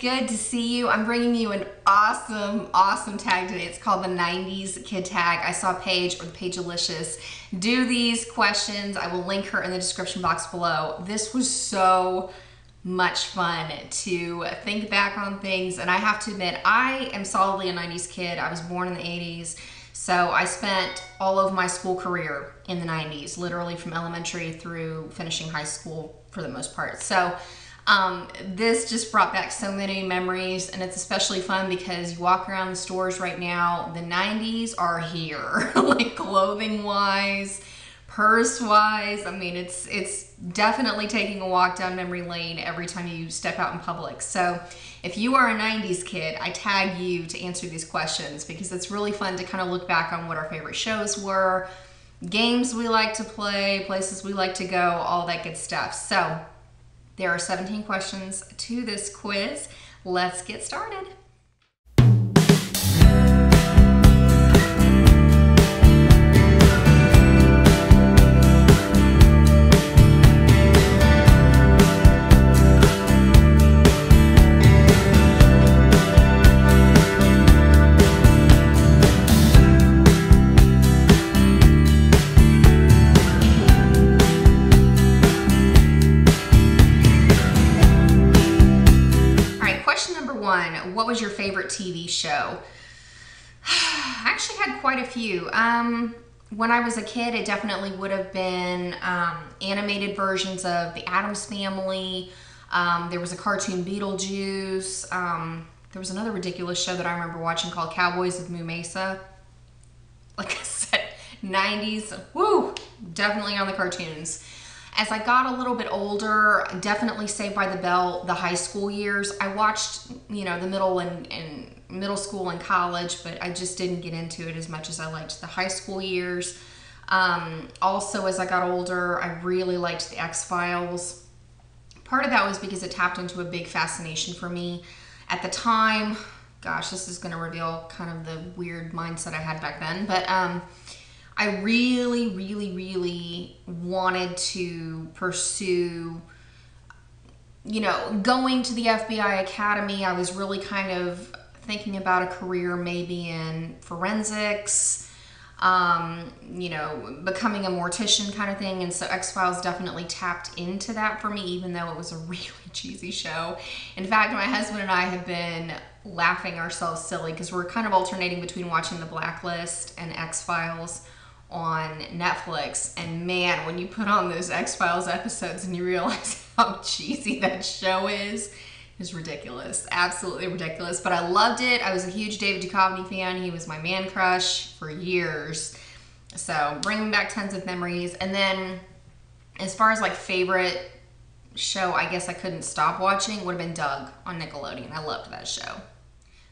Good to see you. I'm bringing you an awesome tag today. It's called the 90s Kid Tag. I saw Paige, or the Pagelicious, do these questions. I will link her in the description box below. This was so much fun to think back on things, and I have to admit, I am solidly a 90s kid. I was born in the 80s, so I spent all of my school career in the 90s, literally from elementary through finishing high school for the most part. So this just brought back so many memories, and it's especially fun because you walk around the stores right now, the 90s are here, like clothing wise, purse wise. I mean, it's definitely taking a walk down memory lane every time you step out in public. So if you are a 90s kid, I tag you to answer these questions because it's really fun to kind of look back on what our favorite shows were, games we like to play, places we like to go, all that good stuff. So there are 17 questions to this quiz. Let's get started. What was your favorite TV show? I actually had quite a few. When I was a kid, it definitely would have been animated versions of The Addams Family. There was a cartoon Beetlejuice. There was another ridiculous show that I remember watching called Cowboys of Moo Mesa. Like I said, 90s, woo, definitely on the cartoons. As I got a little bit older, definitely Saved by the Bell, the high school years. I watched, you know, the middle school and college, but I just didn't get into it as much as I liked the high school years. Also, as I got older, I really liked the X-Files. Part of that was because it tapped into a big fascination for me. At the time, gosh, this is going to reveal kind of the weird mindset I had back then, but I really wanted to pursue, you know, going to the FBI Academy. I was really kind of thinking about a career maybe in forensics, you know, becoming a mortician kind of thing. And so X-Files definitely tapped into that for me, even though it was a really cheesy show. In fact, my husband and I have been laughing ourselves silly because we're kind of alternating between watching The Blacklist and X-Files on Netflix, and man, when you put on those X-Files episodes and you realize how cheesy that show is, it's ridiculous, absolutely ridiculous. But I loved it. I was a huge David Duchovny fan. He was my man crush for years, so bringing back tons of memories. And then as far as like favorite show, I guess I couldn't stop watching, would have been Doug on Nickelodeon. I loved that show.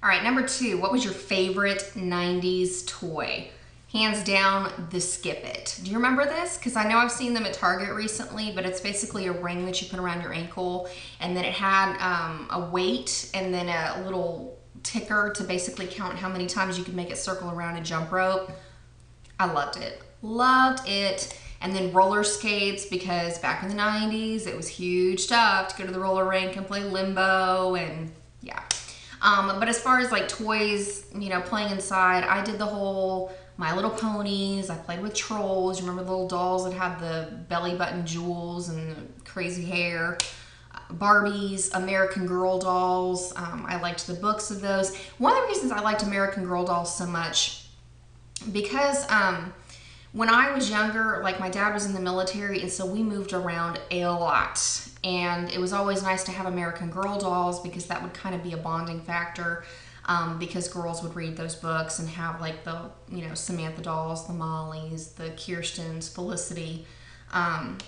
All right, number 2, what was your favorite 90s toy? Hands down, the Skip It. Do you remember this? Because I know I've seen them at Target recently, but it's basically a ring that you put around your ankle, and then it had a weight and then a little ticker to basically count how many times you could make it circle around a jump rope. I loved it. Loved it. And then roller skates, because back in the 90s, it was huge stuff to go to the roller rink and play limbo, and yeah. But as far as like toys, you know, playing inside, I did the whole My Little Ponies. I played with Trolls. You remember the little dolls that had the belly button jewels and the crazy hair? Barbies, American Girl dolls. I liked the books of those. One of the reasons I liked American Girl dolls so much, because when I was younger, like my dad was in the military, and so we moved around a lot. And it was always nice to have American Girl dolls because that would kind of be a bonding factor. Because girls would read those books and have like the, you know, Samantha dolls, the Mollys, the Kirstens, Felicity. And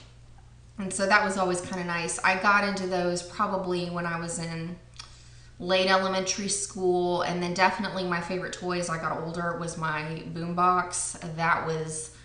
so that was always kind of nice. I got into those probably when I was in late elementary school, and then definitely my favorite toy as I got older was my boombox. That was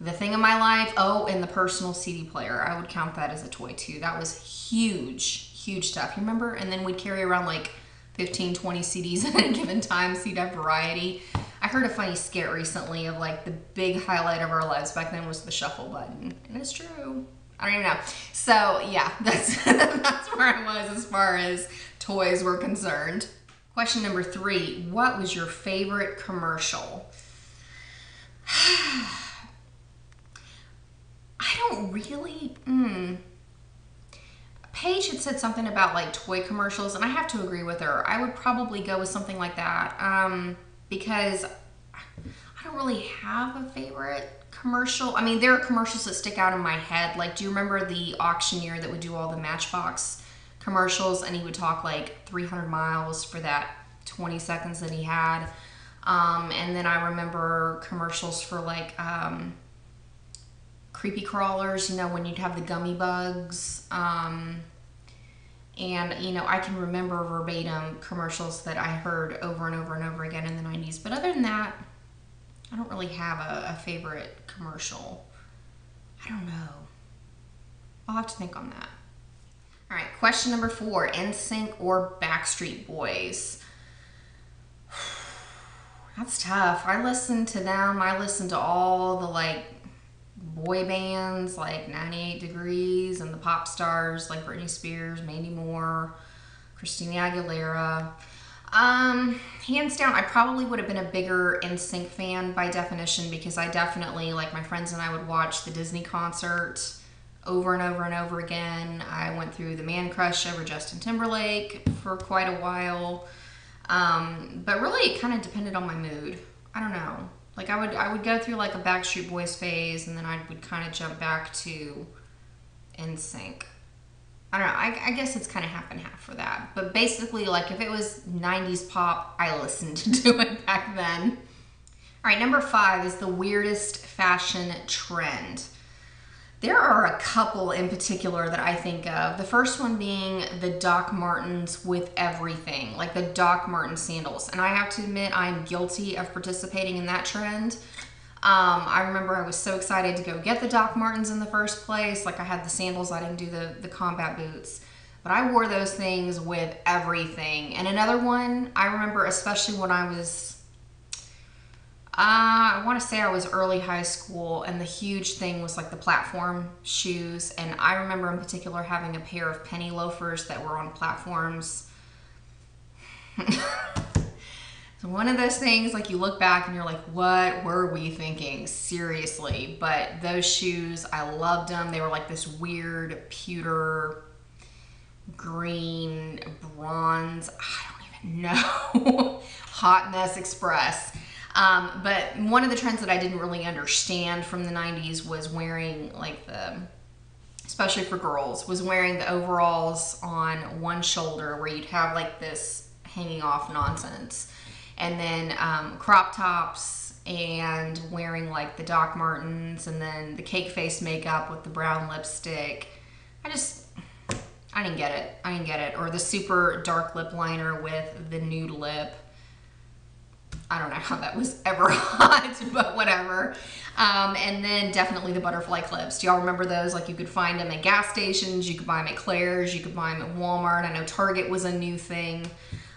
the thing in my life. Oh, and the personal CD player. I would count that as a toy too. That was huge stuff. You remember? And then we'd carry around like 15, 20 CDs at any given time, so you'd have variety. I heard a funny skit recently of like the big highlight of our lives back then was the shuffle button, and it's true. I don't even know. So yeah, that's that's where I was as far as toys were concerned. Question number 3, what was your favorite commercial? I don't really, Paige had said something about like toy commercials, and I have to agree with her. I would probably go with something like that, because I don't really have a favorite commercial. I mean, there are commercials that stick out in my head. Like, do you remember the auctioneer that would do all the Matchbox commercials, and he would talk like 300 miles for that 20 seconds that he had? And then I remember commercials for like creepy crawlers, you know, when you'd have the gummy bugs. And, you know, I can remember verbatim commercials that I heard over and over and over again in the 90s. But other than that, I don't really have a favorite commercial. I don't know. I'll have to think on that. All right, question number 4, NSYNC or Backstreet Boys? That's tough. I listened to them. I listened to all the like boy bands like 98 Degrees and the pop stars like Britney Spears, Mandy Moore, Christina Aguilera. Hands down, I probably would have been a bigger NSYNC fan by definition, because I definitely, like my friends and I would watch the Disney concert over and over and over again. I went through the man crush over Justin Timberlake for quite a while. But really it kind of depended on my mood. I don't know. Like I would go through like a Backstreet Boys phase, and then I would kind of jump back to NSYNC. I don't know. I guess it's kind of half and half for that. But basically, like if it was 90s pop, I listened to it back then. All right, number 5 is the weirdest fashion trend. There are a couple in particular that I think of. The first one being the Doc Martens with everything, like the Doc Marten sandals. And I have to admit, I'm guilty of participating in that trend. I remember I was so excited to go get the Doc Martens in the first place. Like I had the sandals, I didn't do the combat boots. But I wore those things with everything. And another one, I remember especially when I was, I want to say I was early high school, and the huge thing was like the platform shoes. And I remember in particular having a pair of penny loafers that were on platforms. So one of those things, like you look back and you're like, what were we thinking? Seriously. But those shoes, I loved them. They were like this weird pewter green bronze, I don't even know, Hot Mess Express. But one of the trends that I didn't really understand from the 90s was wearing like especially for girls, was wearing the overalls on one shoulder where you'd have like this hanging off nonsense. And then crop tops, and wearing like the Doc Martens, and then the cake face makeup with the brown lipstick. I didn't get it. I didn't get it. Or the super dark lip liner with the nude lip. I don't know how that was ever hot, but whatever. And then definitely the butterfly clips. Do y'all remember those? Like you could find them at gas stations, you could buy them at Claire's, you could buy them at Walmart. I know Target was a new thing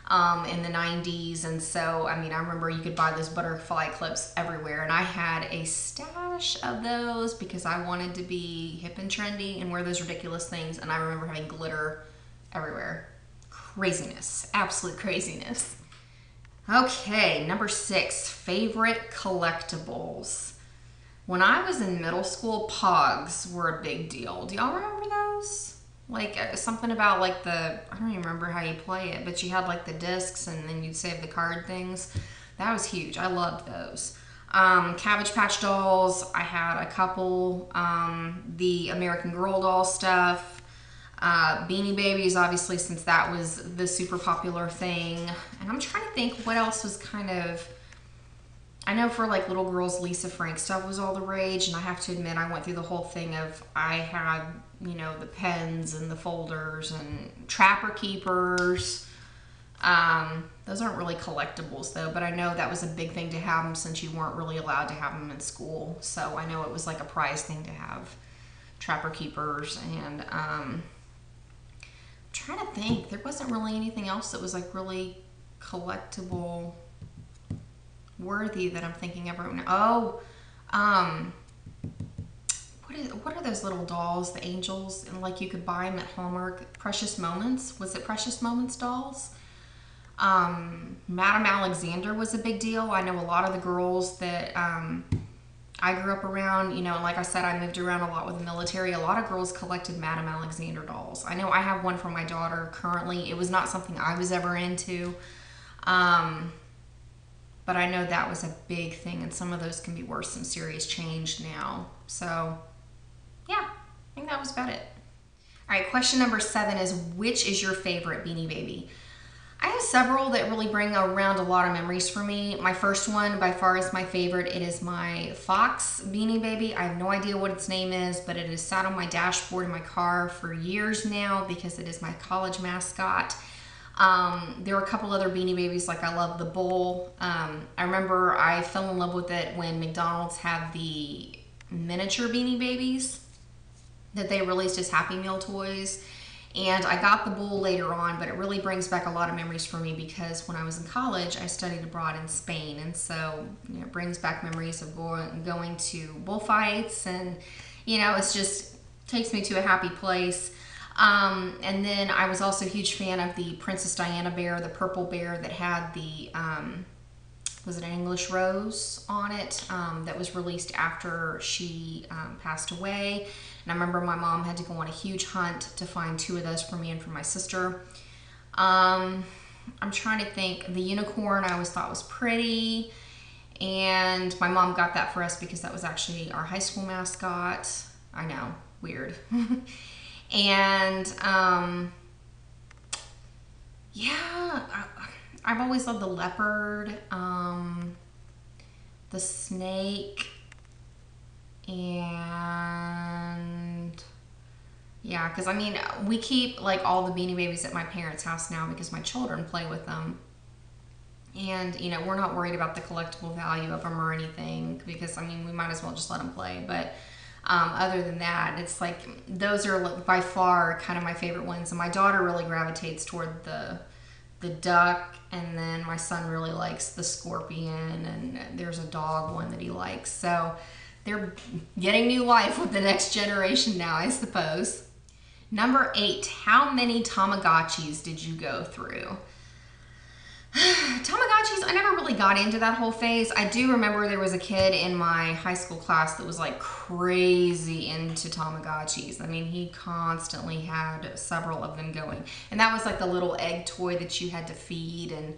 in the 90s. And so, I mean, I remember you could buy those butterfly clips everywhere. And I had a stash of those because I wanted to be hip and trendy and wear those ridiculous things. And I remember having glitter everywhere. Craziness, absolute craziness. Okay, number 6, favorite collectibles. When I was in middle school, Pogs were a big deal. Do y'all remember those? Like something about like I don't even remember how you play it, but you had like the discs and then you'd save the card things. That was huge. I loved those. Cabbage Patch Dolls, I had a couple. The American Girl doll stuff. Beanie Babies, obviously, since that was the super popular thing. And I'm trying to think what else was kind of, I know for like little girls, Lisa Frank stuff was all the rage. And I have to admit, I went through the whole thing of, I had, you know, the pens and the folders and Trapper Keepers. Those aren't really collectibles though, but I know that was a big thing to have them since you weren't really allowed to have them in school. So I know it was like a prize thing to have Trapper Keepers. And I'm trying to think, there wasn't really anything else that was like really collectible. worthy that I'm thinking of right now. Oh, um, what are those little dolls, the angels, and like you could buy them at Hallmark? Precious Moments? Was it Precious Moments dolls? Madame Alexander was a big deal. I know a lot of the girls that I grew up around, you know, like I said, I moved around a lot with the military. A lot of girls collected Madame Alexander dolls. I know I have one for my daughter currently. It was not something I was ever into. But I know that was a big thing, and some of those can be worth some serious change now. So, yeah, I think that was about it. All right, question number 7 is, which is your favorite Beanie Baby? I have several that really bring around a lot of memories for me. My first one by far is my favorite. It is my Fox Beanie Baby. I have no idea what its name is, but it has sat on my dashboard in my car for years now because it is my college mascot. There are a couple other Beanie Babies, like I love the Bull. I remember I fell in love with it when McDonald's had the miniature Beanie Babies that they released as Happy Meal toys. And I got the Bull later on, but it really brings back a lot of memories for me because when I was in college, I studied abroad in Spain. And so, you know, it brings back memories of going to bullfights, and, you know, it's just takes me to a happy place. And then I was also a huge fan of the Princess Diana bear, the purple bear that had the, was it an English rose on it, that was released after she passed away. And I remember my mom had to go on a huge hunt to find 2 of those for me and for my sister. I'm trying to think. The unicorn I always thought was pretty. And my mom got that for us because that was actually our high school mascot. I know, weird. And yeah, I've always loved the leopard, the snake, and yeah, because I mean, we keep like all the Beanie Babies at my parents' house now because my children play with them. And, you know, we're not worried about the collectible value of them or anything because, I mean, we might as well just let them play. But other than that, it's like those are by far kind of my favorite ones. And my daughter really gravitates toward the duck, and then my son really likes the scorpion, and there's a dog one that he likes. So they're getting new life with the next generation now, I suppose. Number 8, how many Tamagotchis did you go through? Tamagotchis, I never really got into that whole phase. I do remember there was a kid in my high school class that was like crazy into Tamagotchis. I mean, he constantly had several of them going. And that was like the little egg toy that you had to feed and,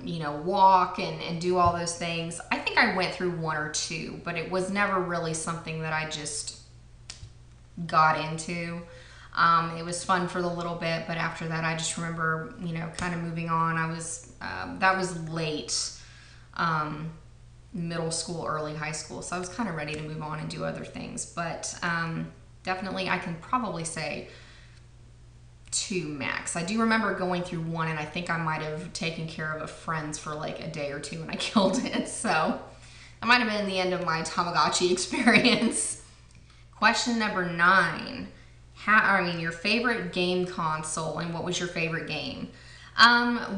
you know, walk and do all those things. I think I went through 1 or 2, but it was never really something that I just got into. It was fun for the little bit, but after that, I just remember, you know, kind of moving on. I was, that was late, middle school, early high school. So I was kind of ready to move on and do other things, but, definitely I can probably say 2 max. I do remember going through 1, and I think I might have taken care of a friend's for like a day or 2 and I killed it. So that might have been the end of my Tamagotchi experience. Question number 9. Your favorite game console, and what was your favorite game?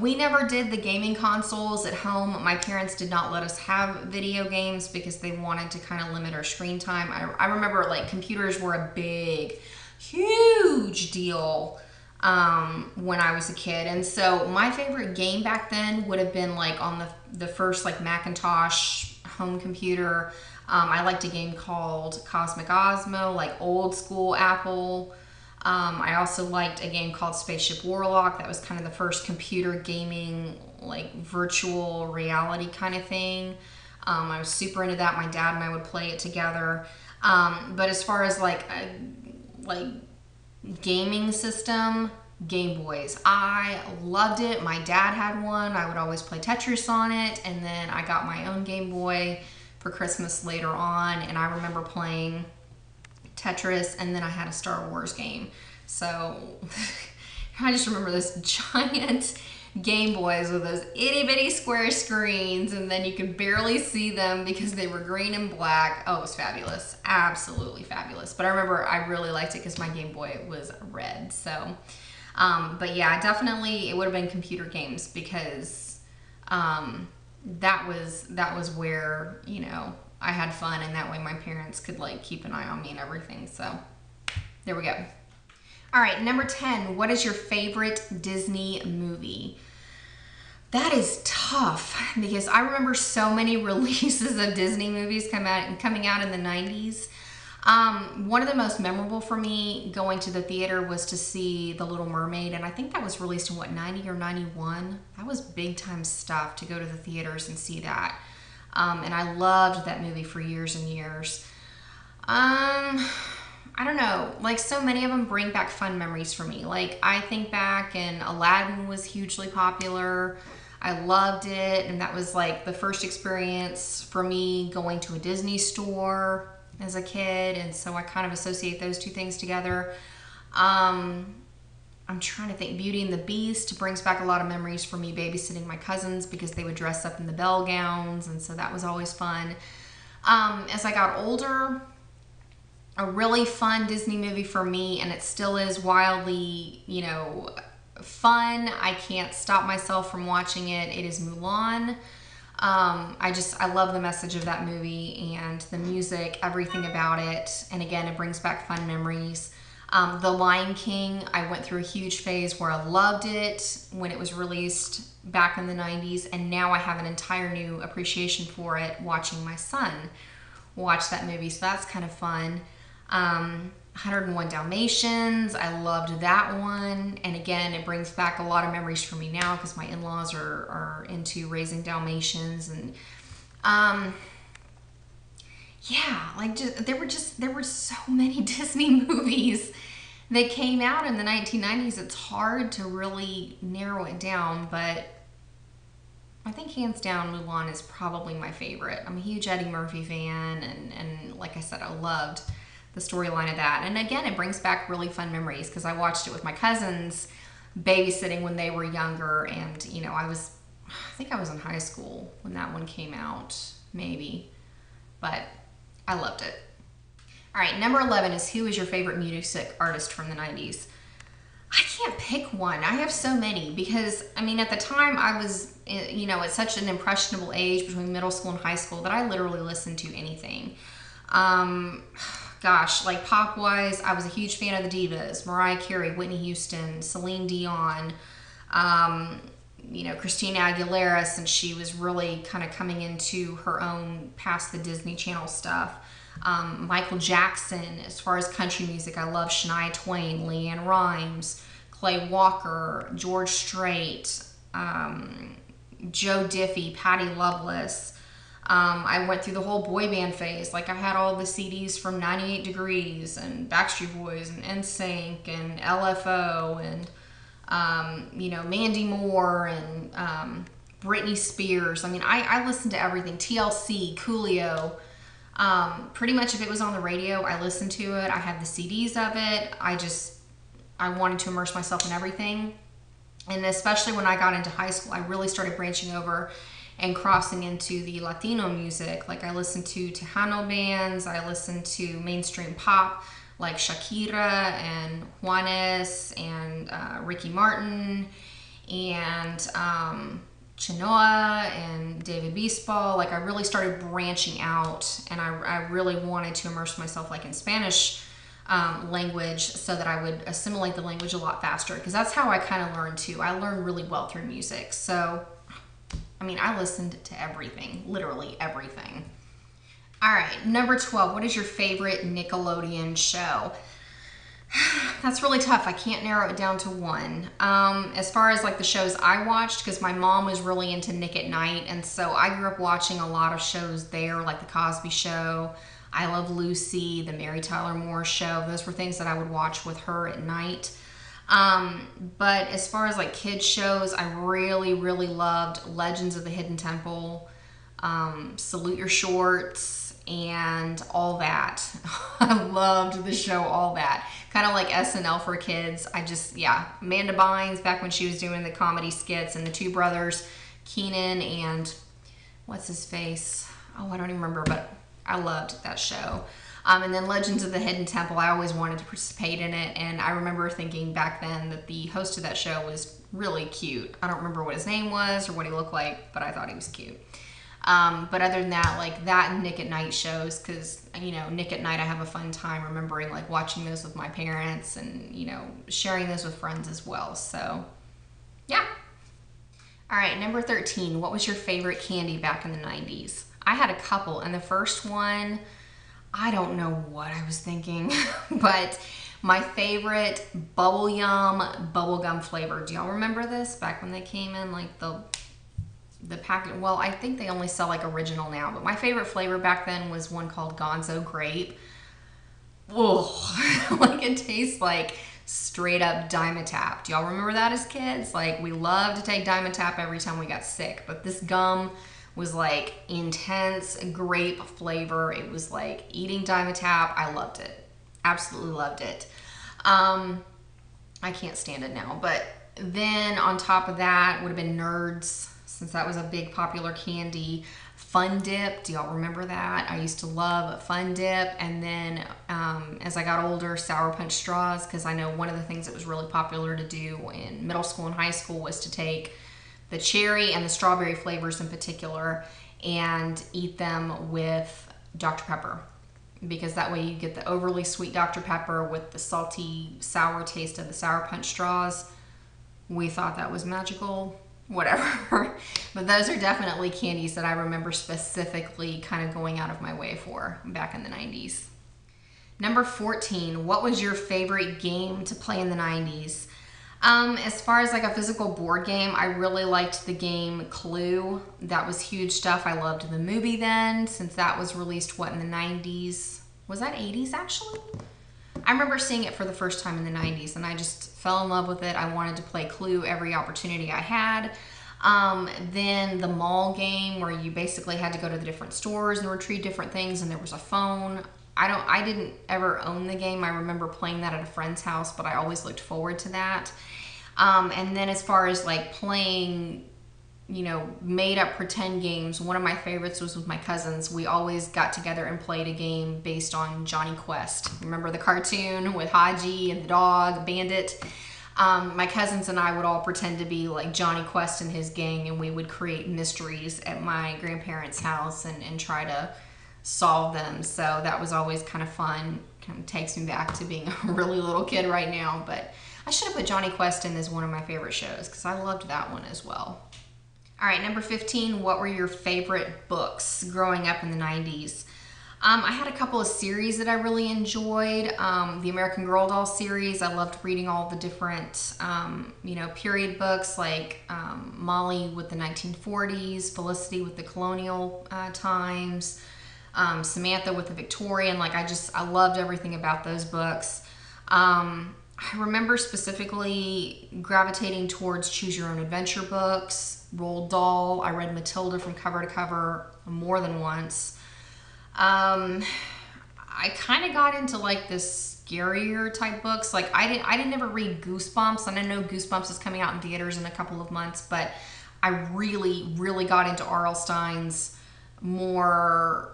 We never did the gaming consoles at home. My parents did not let us have video games because they wanted to kind of limit our screen time. I remember like computers were a big, huge deal when I was a kid. And so my favorite game back then would have been like on the first like Macintosh home computer. I liked a game called Cosmic Osmo, like old school Apple. I also liked a game called Spaceship Warlock. That was kind of the first computer gaming, like virtual reality kind of thing. I was super into that. My dad and I would play it together. But as far as like gaming system, Game Boys. I loved it. My dad had one. I would always play Tetris on it. And then I got my own Game Boy for Christmas later on, and I remember playing Tetris, and then I had a Star Wars game. So I just remember those giant Game Boys with those itty bitty square screens, and then you could barely see them because they were green and black. Oh, it was fabulous. Absolutely fabulous. But I remember I really liked it because my Game Boy was red. So, but yeah, definitely it would have been computer games because, that was where, you know, I had fun, and that way my parents could like keep an eye on me and everything. So there we go. All right, number 10, what is your favorite Disney movie? That is tough because I remember so many releases of Disney movies coming out in the 90s. One of the most memorable for me going to the theater was to see The Little Mermaid, and I think that was released in what, 90 or 91? That was big time stuff to go to the theaters and see that. And I loved that movie for years and years. I don't know, like so many of them bring back fun memories for me. Like I think back and Aladdin was hugely popular. I loved it, and that was like the first experience for me going to a Disney store as a kid, and so I kind of associate those two things together. I'm trying to think. Beauty and the Beast brings back a lot of memories for me babysitting my cousins because they would dress up in the bell gowns, and so that was always fun. As I got older, a really fun Disney movie for me, and it still is wildly, you know, fun. I can't stop myself from watching it. It is Mulan. I love the message of that movie and the music, everything about it. And again, it brings back fun memories. The Lion King, I went through a huge phase where I loved it when it was released back in the 90s, and now I have an entire new appreciation for it watching my son watch that movie, so that's kind of fun. 101 Dalmatians, I loved that one, and again, it brings back a lot of memories for me now because my in-laws are into raising Dalmatians, and yeah, like there were so many Disney movies that came out in the 1990s. It's hard to really narrow it down, but I think hands down Mulan is probably my favorite. I'm a huge Eddie Murphy fan, and like I said, I loved the storyline of that. And again, it brings back really fun memories because I watched it with my cousins babysitting when they were younger, and you know, I think I was in high school when that one came out, maybe, but I loved it. All right, number 11 is, who is your favorite music artist from the 90s? I can't pick one. I have so many because, I mean, at the time I was, you know, at such an impressionable age between middle school and high school that I literally listened to anything. Gosh, like pop-wise, I was a huge fan of the divas. Mariah Carey, Whitney Houston, Celine Dion, you know, Christina Aguilera, since she was really kind of coming into her own past the Disney Channel stuff. Michael Jackson, as far as country music, I love Shania Twain, LeAnn Rimes, Clay Walker, George Strait, Joe Diffie, Patti Loveless. I went through the whole boy band phase. Like I had all the CDs from 98 Degrees and Backstreet Boys and NSYNC and LFO and you know, Mandy Moore and Britney Spears. I mean, I listened to everything. TLC, Coolio. Pretty much if it was on the radio, I listened to it. I had the CDs of it. I wanted to immerse myself in everything. And especially when I got into high school, I really started branching over and crossing into the Latino music. Like I listened to Tejano bands, I listened to mainstream pop like Shakira and Juanes and Ricky Martin and Chenoa and David Bisbal. Like I really started branching out, and I really wanted to immerse myself like in Spanish language so that I would assimilate the language a lot faster, because that's how I kind of learned too. I learned really well through music. So I mean, I listened to everything, literally everything. All right, number 12, what is your favorite Nickelodeon show? That's really tough. I can't narrow it down to one. As far as like the shows I watched, because my mom was really into Nick at Night, and so I grew up watching a lot of shows there, like The Cosby Show, I Love Lucy, The Mary Tyler Moore Show. Those were things that I would watch with her at night. But as far as like kids shows, I really, really loved Legends of the Hidden Temple, Salute Your Shorts, and All That. I loved the show All That. Kind of like SNL for kids. Yeah, Amanda Bynes back when she was doing the comedy skits, and the two brothers, Keenan and what's his face? Oh, I don't even remember, but I loved that show. And then Legends of the Hidden Temple, I always wanted to participate in it, and I remember thinking back then that the host of that show was really cute. I don't remember what his name was or what he looked like, but I thought he was cute. But other than that, like that and Nick at Night shows, because, you know, Nick at Night, I have a fun time remembering like watching those with my parents and, you know, sharing those with friends as well. So, yeah. All right, number 13, what was your favorite candy back in the 90s? I had a couple, and the first one, I don't know what I was thinking, but my favorite bubblegum flavor. Do y'all remember this? Back when they came in, like the packet. Well, I think they only sell like original now, but my favorite flavor back then was one called Gonzo Grape. Oh, like it tastes like straight up Dimetap. Do y'all remember that as kids? Like we loved to take Dimetap every time we got sick, but this gum was like intense grape flavor. It was like eating Dimetap. I loved it. Absolutely loved it. I can't stand it now, but then on top of that would have been Nerds, since that was a big popular candy. Fun Dip, do y'all remember that? I used to love Fun Dip. And then as I got older, Sour Punch straws, because I know one of the things that was really popular to do in middle school and high school was to take the cherry and the strawberry flavors in particular and eat them with Dr. Pepper, because that way you get the overly sweet Dr. Pepper with the salty, sour taste of the Sour Punch straws. We thought that was magical. Whatever. But those are definitely candies that I remember specifically kind of going out of my way for back in the 90s. Number 14, what was your favorite game to play in the 90s? As far as like a physical board game, I really liked the game Clue. That was huge stuff. I loved the movie then, since that was released, what, in the 90s? Was that 80s actually? I remember seeing it for the first time in the 90s, and I just fell in love with it. I wanted to play Clue every opportunity I had. Then the mall game, where you basically had to go to the different stores and retrieve different things, and there was a phone. I didn't ever own the game. I remember playing that at a friend's house, but I always looked forward to that. And then as far as like playing, you know, made up pretend games, one of my favorites was with my cousins. We always got together and played a game based on Johnny Quest. Remember the cartoon with Haji and the dog, Bandit? My cousins and I would all pretend to be like Johnny Quest and his gang, and we would create mysteries at my grandparents' house and try to solve them. So that was always kind of fun. Kind of takes me back to being a really little kid right now, but I should have put Johnny Quest in as one of my favorite shows, because I loved that one as well. All right, number 15, what were your favorite books growing up in the 90s? I had a couple of series that I really enjoyed. The American Girl doll series, I loved reading all the different, you know, period books, like Molly with the 1940s, Felicity with the colonial times, Samantha with the Victorian. Like I loved everything about those books. I remember specifically gravitating towards Choose Your Own Adventure books, Roald Dahl. I read Matilda from cover to cover more than once. I kind of got into like the scarier type books. Like I didn't ever read Goosebumps, and I know Goosebumps is coming out in theaters in a couple of months, but I really, really got into R.L. Stein's more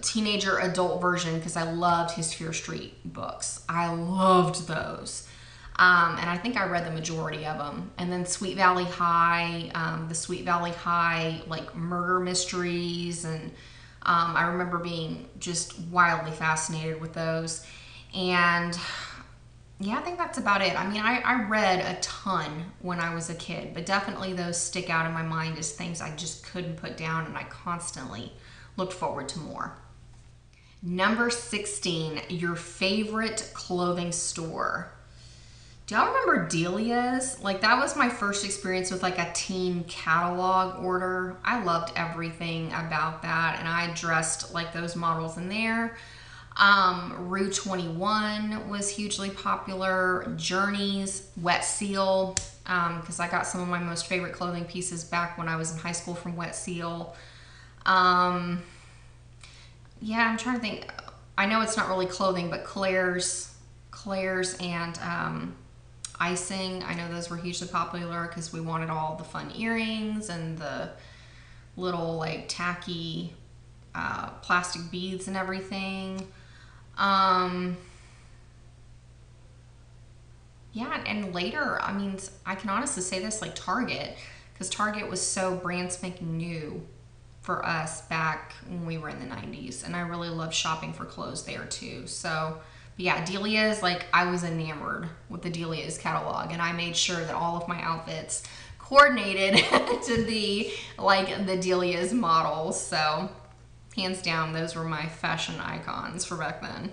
teenager adult version, because I loved his Fear Street books. I loved those. And I think I read the majority of them. And then Sweet Valley High, the Sweet Valley High like murder mysteries, and I remember being just wildly fascinated with those. And yeah, I think that's about it. I mean, I read a ton when I was a kid, but definitely those stick out in my mind as things I just couldn't put down, and I constantly looked forward to more. Number 16, your favorite clothing store. Do y'all remember Delia's? Like that was my first experience with like a teen catalog order. I loved everything about that, and I dressed like those models in there. Rue 21 was hugely popular. Journeys, Wet Seal, because I got some of my most favorite clothing pieces back when I was in high school from Wet Seal. Yeah, I'm trying to think. I know it's not really clothing, but Claire's and icing. I know those were hugely popular because we wanted all the fun earrings and the little like tacky plastic beads and everything. Yeah, and later, I mean, I can honestly say this, like Target, because Target was so brand spanking new for us back when we were in the 90s, and I really loved shopping for clothes there too. So, but yeah, Delia's, like, I was enamored with the Delia's catalog, and I made sure that all of my outfits coordinated to the, like, the Delia's models. So, hands down, those were my fashion icons for back then.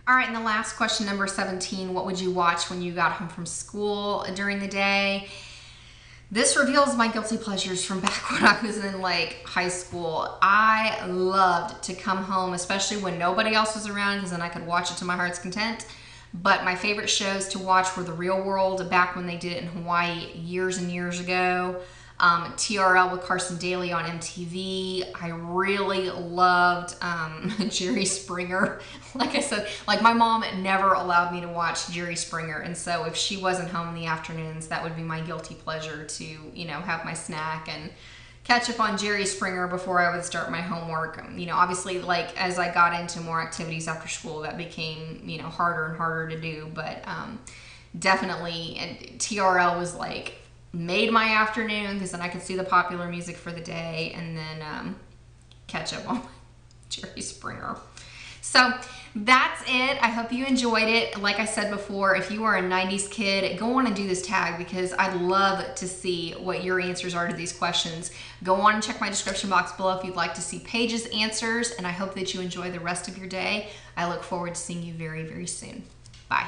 All right, and the last question, number 17, what would you watch when you got home from school during the day? This reveals my guilty pleasures from back when I was in like high school. I loved to come home, especially when nobody else was around, because then I could watch it to my heart's content. But my favorite shows to watch were The Real World, back when they did it in Hawaii years and years ago. TRL with Carson Daly on MTV. I really loved Jerry Springer. Like I said, like my mom never allowed me to watch Jerry Springer, and so if she wasn't home in the afternoons, that would be my guilty pleasure to, you know, have my snack and catch up on Jerry Springer before I would start my homework. You know, obviously, like as I got into more activities after school, that became, you know, harder and harder to do, but definitely, and TRL was like made my afternoon, because then I could see the popular music for the day and then catch up on Jerry Springer. So that's it. I hope you enjoyed it. Like I said before, if you are a 90s kid, go on and do this tag, because I'd love to see what your answers are to these questions. Go on and check my description box below if you'd like to see Paige's answers, and I hope that you enjoy the rest of your day. I look forward to seeing you very, very soon. Bye.